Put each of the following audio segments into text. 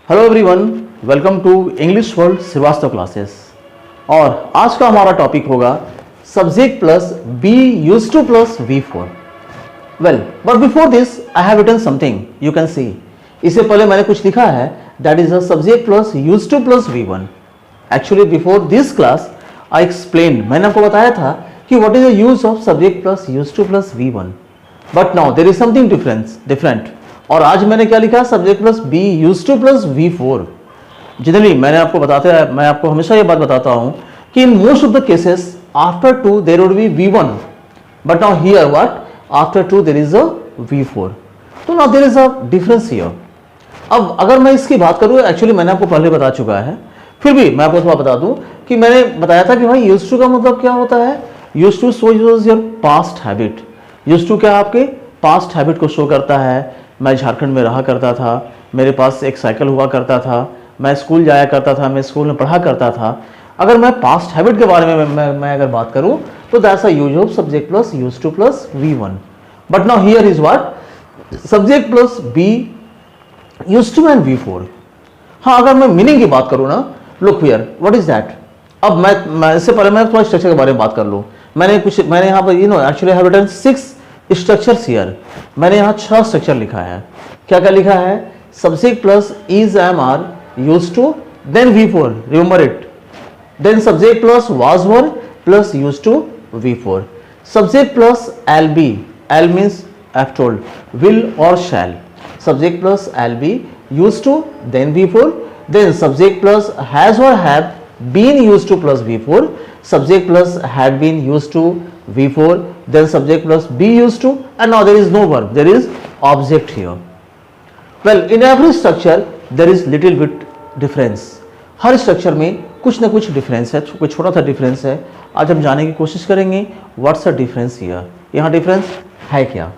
Hello everyone, welcome to English world Shrivastava classes. और आज का हमारा टॉपिक होगा subject plus B used to plus V4। Well, but before this I have written something, you can see. इससे पहले मैंने कुछ लिखा है, that is a subject plus used to plus V1। Actually before this class I explain, मैंने आपको बताया था कि what is the use of subject plus used to plus V1, but now there is something different. और आज मैंने क्या लिखा, subject plus B used to plus V4। Generally मैं आपको हमेशा ये बात बताता हूं कि in most of the cases after to there would be V1, but now here what, after to there is a V4। तो now there is a difference here. अब अगर मैं इसकी बात करूं, एक्चुअली मैंने आपको पहले बता चुका है, फिर भी मैं आपको थोड़ा बता दूं कि मैंने बताया था कि भाई यूज्ड टू का मतलब क्या होता है। Used to shows your past habit. Used to क्या आपके पास्ट हैबिट को शो करता है। मैं झारखंड में रहा करता था, मेरे पास एक साइकिल हुआ करता था, मैं स्कूल जाया करता था, मैं स्कूल में पढ़ा करता था। अगर मैं पास्ट हैबिट के बारे में मैं अगर बात करूं तो that's a use of subject plus used to plus V1। But now here is what, subject plus B used to and V4। हाँ, अगर मैं मीनिंग की बात करूं ना, look here what is that. अब मैं इससे पहले मैं थोड़ा स्ट्रक्चर के बारे में बात कर लूं। मैंने यहाँ पर actually have written 6 structures here. मैंने यहाँ 6 स्ट्रक्चर लिखा है। क्या क्या लिखा है, subject plus is am are used to then V4, remember it. Then subject plus was were plus used to V4। Subject plus L B, L means I've told, will or shall। subject plus LB used to then V4। then subject plus has or have been used to plus V4। subject plus had been used to V4। then subject plus be used to, and now there is no verb, there is object here। well, in every structure there is little bit difference। Her structure में कुछ ना कुछ difference है, कुछ छोटा सा difference है। आज हम जानने की कोशिश करेंगे व्हाट्स द डिफरेंस हियर, यहाँ डिफरेंस है क्या।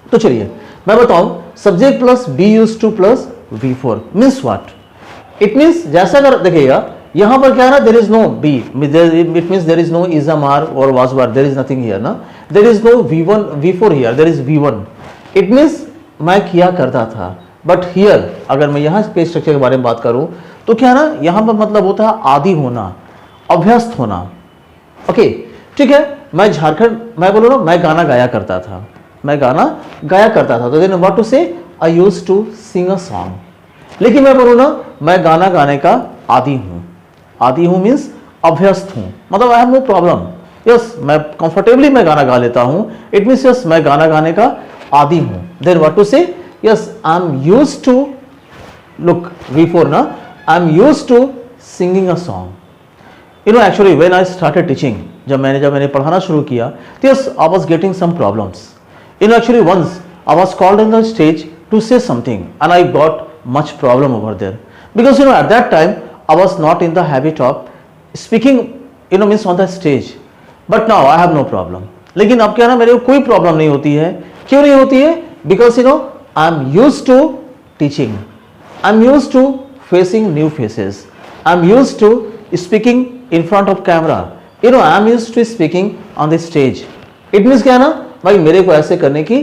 तो चलिए मैं बताऊं, subject plus B used to plus V4 means what. It means जैसा अगर देखिएगा यहां पर क्या है ना, there is no B, it means there is no is am are और was were, there is nothing here ना। There is no V1 V4 here, there is V1। It means मैं किया करता था। बट हियर अगर मैं यहाँ के स्ट्रक्चर के बारे में बात करूं तो क्या ना, यहां पर मतलब होता है आदी होना, अभ्यस्त होना। ओके ठीक है, मैं बोलूँ ना, मैं गाना गाया करता था, मैं गाना गाया करता था। तो then what to say, I used to sing a song. लेकिन मैं बोलूँ ना, मैं गाना गाने का आदी हूँ। आदी हूँ मीन्स अभ्यस्त हूँ, मतलब I have no problem. Yes, मैं कंफर्टेबली मैं गाना गा लेता हूँ। इट मीन्स यस, मैं गाना गाने का आदी हूँ। Then what to say, yes I am used to, look V4 ना, I am used to singing a song. Actually when I started teaching, जब मैंने पढ़ाना शुरू किया, तो yes I was getting some problems. Actually once I was called on the stage to say something and I got much problem over there because at that time I was not in the habit of speaking means on the stage, but now I have no problem। लेकिन अब क्या ना, मेरे को कोई problem नहीं होती है। क्यों नहीं होती है, because I am used to teaching, I am used to facing new faces, I am used to speaking in front of camera, I am used to speaking on the stage। it means क्या ना भाई, मेरे को ऐसे करने की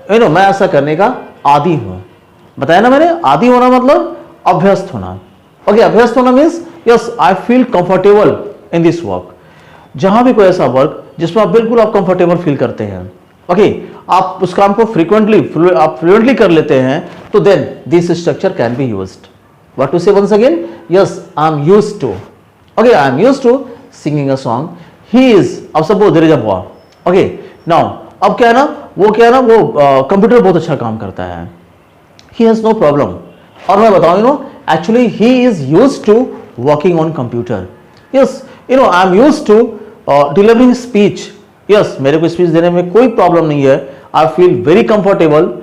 मैं ऐसा करने का आदी हूं। बताया ना मैंने, आदी होना मतलब अभ्यस्त होना। ओके, अभ्यस्त होना means yes I feel comfortable in this work. जहां भी कोई ऐसा वर्क जिसमें आप बिल्कुल कंफर्टेबल फील करते हैं, ओके आप उस काम को फ्लुएंटली कर लेते हैं, तो then this structure can be used. What to say once again, yes I am used to, okay I am used to singing a song. He is, अब suppose there is a boy, okay now अब क्या है ना, वो computer बहुत अच्छा काम करता है, ही हैज नो प्रॉब्लम। और मैं बताऊं actually he is used to working on computer. Yes I am used to delivering speech. यस, मेरे को स्पीच देने में कोई प्रॉब्लम नहीं है, आई फील वेरी कंफर्टेबल,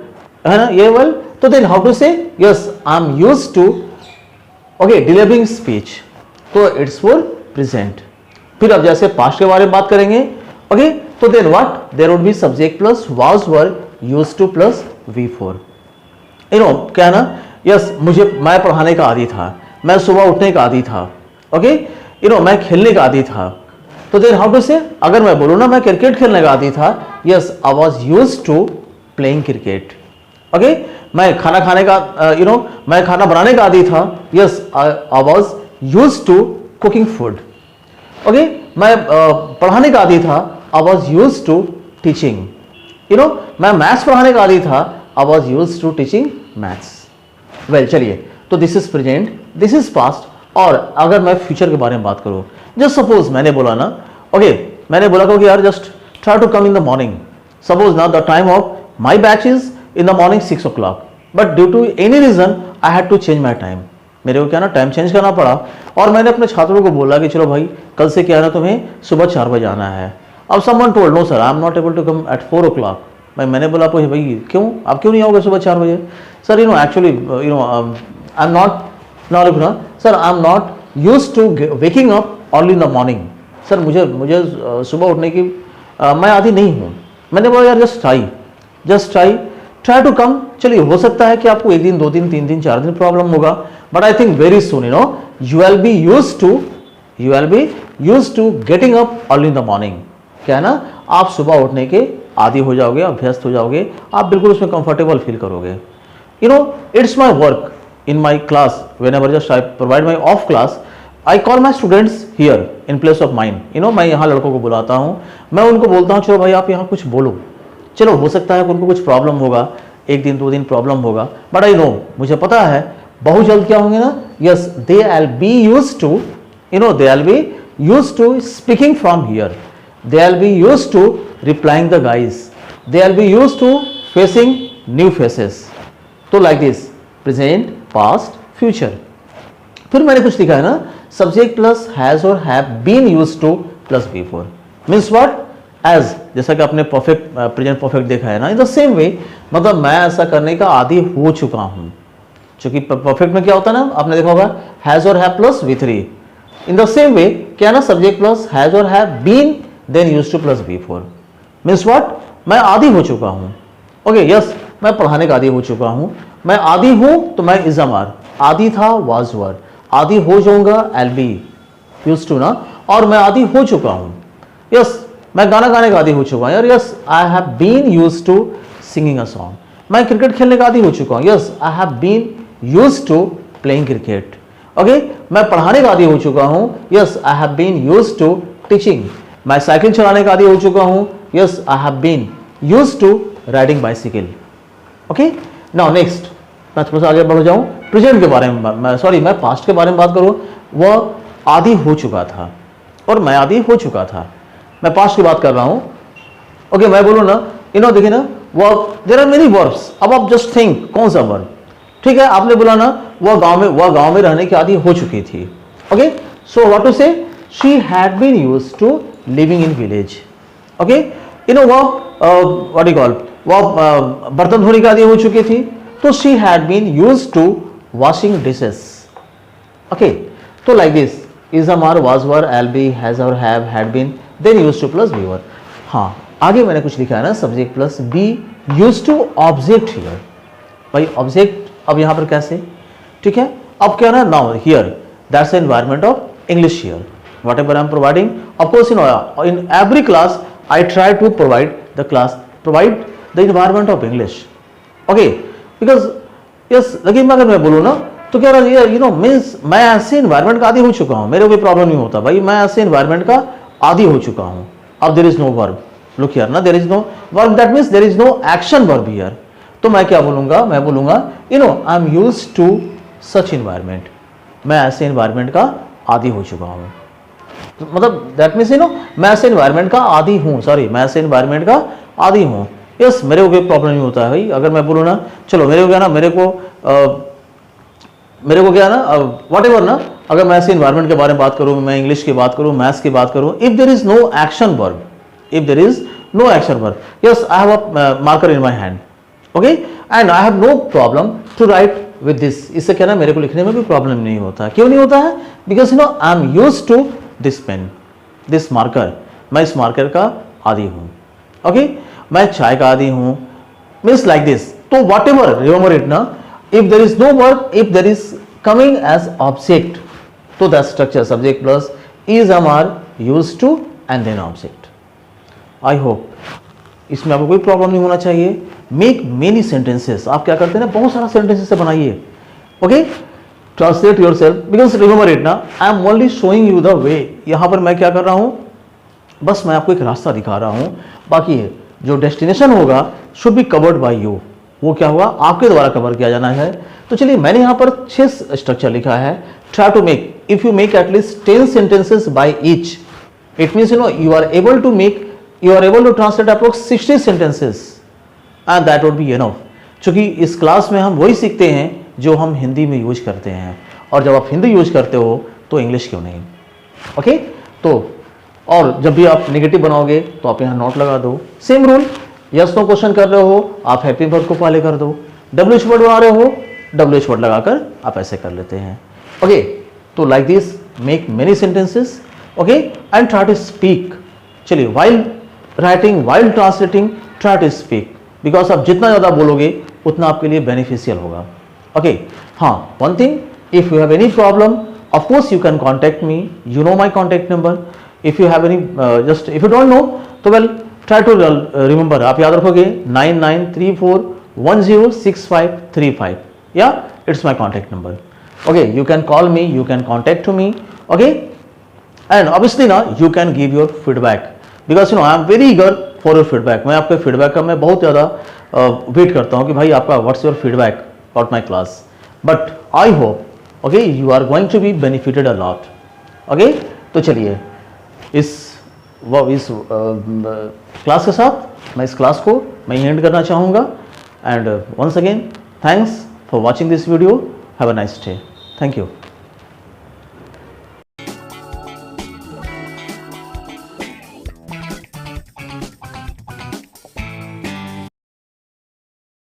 है ना ये वेल। तो then how to say, yes I am used to, okay delivering speech, तो इट्स फॉर प्रेजेंट। फिर अब जैसे पास्ट के बारे में बात करेंगे, ओके तो then what, there would be subject plus was were used to plus V4। क्या ना, यस मैं पढ़ाने का आदी था, मैं सुबह उठने का आदी था, ओके मैं खेलने का आदी था। तो देन हाउ टू से, अगर मैं बोलूँ ना मैं क्रिकेट खेलने का आदी था, yes I was used to playing cricket. Okay मैं खाना खाने का मैं खाना बनाने का आदी था, yes I was use to cooking food. Okay, मैं पढ़ाने का आदी था, I was use to teaching. मैं मैथ्स पढ़ाने का आदी था, I was use to teaching maths. Well चलिए, तो this is present, this is past. और अगर मैं फ्यूचर के बारे में बात करूं, जस्ट सपोज मैंने बोला ना, ओके मैंने बोला कि यार just try to come in the morning. Suppose ना the time of my batch is in the morning 6 o'clock, but due to any reason I had to change my time. मेरे को क्या ना टाइम चेंज करना पड़ा, और मैंने अपने छात्रों को बोला कि चलो भाई कल से क्या है ना तुम्हें सुबह 4 बजे आना है। अब someone told no sir I am not able to come at 4 o'clock। मैंने बोला भाई क्यों, आप क्यों नहीं आओगे सुबह 4 बजे? Sir actually I am not sir I am not use to waking up early in the morning. Sir मुझे सुबह उठने की मैं आदी नहीं हूँ। मैंने बोला यार जस्ट ट्राई टू कम। चलिए हो सकता है कि आपको 1 दिन 2 दिन 3 दिन 4 दिन प्रॉब्लम होगा, but I think very soon you will be use to getting up early in the morning. क्या है ना, आप सुबह उठने के आदी हो जाओगे, अभ्यस्त हो जाओगे, आप बिल्कुल उसमें कंफर्टेबल फील करोगे। It's my work in my class, whenever just I provide my off class, I call my students here in place of mine. मैं यहाँ लड़कों को बुलाता हूँ, मैं उनको बोलता हूँ चलो भाई आप यहाँ कुछ बोलो। चलो हो सकता है कि उनको कुछ प्रॉब्लम होगा, 1 दिन 2 दिन प्रॉब्लम होगा, बट आई नो, मुझे पता है बहुत जल्द क्या होंगे ना, yes they will be use to speaking from here, they will be use to replying the guys, they will be use to facing new faces. तो like this, present, past, future. फिर मैंने कुछ लिखा है ना, सब्जेक्ट प्लस हैज और have been used to plus before means what, as, जैसा कि आपने परफेक्ट प्रेजेंट परफेक्ट देखा है ना, इन द सेम वे, मतलब मैं ऐसा करने का आदी हो चुका हूं। क्योंकि परफेक्ट में क्या होता है ना, आपने देखा होगा हैज और have plus V3। In the same way क्या ना, सब्जेक्ट प्लस हैज और have been then used to plus before means what, मैं आदी हो चुका हूं। ओके यस, मैं पढ़ाने का आदी हो चुका हूं। मैं आदी हूं तो मैं इज़ामार, आदी था वाज वर, आदी हो जाऊंगा एल बी यूज्ड टू ना, और मैं आदी हो चुका हूं। यस, मैं गाना गाने का आदी हो चुका हूं यार, yes I have been used to singing a song. मैं क्रिकेट खेलने का आदी हो चुका हूं, yes I have been used to playing cricket. Okay, मैं पढ़ाने का आदी हो चुका हूं, yes I have been used to teaching. मैं साइकिल चलाने का आदी हो चुका हूं, yes I have been used to riding bicycle. Okay, now next मैं थोड़ा सा आगे बढ़ जाऊं, प्रेजेंट के बारे में, मैं पास्ट के बारे में बात करूं, वह आदी हो चुका था और मैं आदी हो चुका था। मैं पास्ट की बात कर रहा हूं। ओके, मैं बोलूं ना, देखिए ना, वह देयर आर मेनी वर्ब्स। अब आप जस्ट थिंक कौन सा वर्ब, ठीक है, आपने बोला ना वह गांव में रहने की आदी हो चुकी थी। Okay, so what to say, she had been used to living in village. Okay, what you call, वह बर्तन धोने की आदी हो चुकी थी, तो she had been used to washing dishes. Okay, तो like this, is am are, was were, will be, has और have, had been, then used to plus V four. हाँ, आगे मैंने कुछ लिखा है ना, subject plus B used to object here. भाई ऑब्जेक्ट अब यहाँ पर कैसे, ठीक है, अब क्या ना, now here that's the environment of English here, whatever I am providing. Of course in every class I try to provide the environment of English. Okay, because yes, लेकिन अगर मैं बोलूँ ना तो क्या मीन्स मैं ऐसे environment का आदी हो चुका हूँ, मेरे कोई प्रॉब्लम नहीं होता भाई, मैं ऐसे environment का आदी हो चुका हूँ। अब there is no verb, look here ना, there is no verb, that means there is no action verb here। तो मैं क्या बोलूँगा, मैं बोलूँगा I am used to such environment, मैं ऐसे environment का आदी हो चुका हूँ। तो मतलब दैट मीन्स मैं ऐसे environment का आदी हूँ, सॉरी मैं ऐसे environment का आदी हूँ। यस, मेरे को कोई प्रॉब्लम नहीं होता है भाई। अगर मैं बोलूँ ना, चलो मेरे को क्या ना, मेरे को क्या ना, वट एवर ना, अगर मैं ऐसे इन्वायरमेंट के बारे में बात करूँ, मैं इंग्लिश की बात करूँ, मैथ्स की बात करूँ, if there is no action verb, yes I have a marker in my hand, okay, and I have no problem to write with this. इससे क्या ना, मेरे को लिखने में भी प्रॉब्लम नहीं होता। क्यों नहीं होता है? Because I am used to this pen, this marker, मैं इस मार्कर का आदी हूँ। ओके, मैं चाय का आदी हूं, मीन्स लाइक दिस। तो वॉट एवर, रिमेंबर इट ना, if there is no verb, if there is coming as object, तो that structure subject plus is am are used to and then object. I hope इसमें आपको कोई प्रॉब्लम नहीं होना चाहिए। Make many sentences, आप क्या करते हैं ना, बहुत सारा सेंटेंसेस से बनाइए। Okay, translate yourself, because remember it ना, I am only showing you the way. यहाँ पर मैं क्या कर रहा हूँ, बस मैं आपको एक रास्ता दिखा रहा हूँ, बाकी है जो डेस्टिनेशन होगा should be covered by you, वो क्या होगा, आपके द्वारा कवर किया जाना है। तो चलिए मैंने यहाँ पर 6 स्ट्रक्चर लिखा है। Try to make, if you make at least 10 sentences by each, it means you are able to translate approx 60 sentences and that would be enough। क्योंकि इस क्लास में हम वही सीखते हैं जो हम हिंदी में यूज करते हैं, और जब आप हिंदी यूज करते हो तो इंग्लिश क्यों नहीं। ओके, तो और जब भी आप नेगेटिव बनाओगे तो आप यहाँ नोट लगा दो। Same rule, yes no question कर रहे हो आप हैप्पी वर्ब को पहले कर दो, WH वर्ड बना रहे हो WH वर्ड लगाकर आप ऐसे कर लेते हैं। ओके, तो like this make many sentences, okay, and try to speak. चलिए, while writing, while translating, try to speak, because आप जितना ज़्यादा बोलोगे उतना आपके लिए बेनिफिशियल होगा। ओके, हाँ, one thing, if you have any problem of course you can contact me, you know my contact number. If you have any just if you don't know तो वेल ट्राई टू रिमेंबर, आप याद रखोगे 9934106535, या it's my contact number. Okay, you can call me, you can contact to me, okay, and obviously now you can give your feedback, because I am very eager for your feedback। मैं आपके feedback का मैं बहुत ज़्यादा wait करता हूँ कि भाई आपका what's your feedback about my class, but I hope okay you are going to be benefited a lot. Okay, तो चलिए इस क्लास के साथ मैं इस क्लास को मैं एंड करना चाहूँगा, and once again thanks for watching this video, have a nice day, thank you.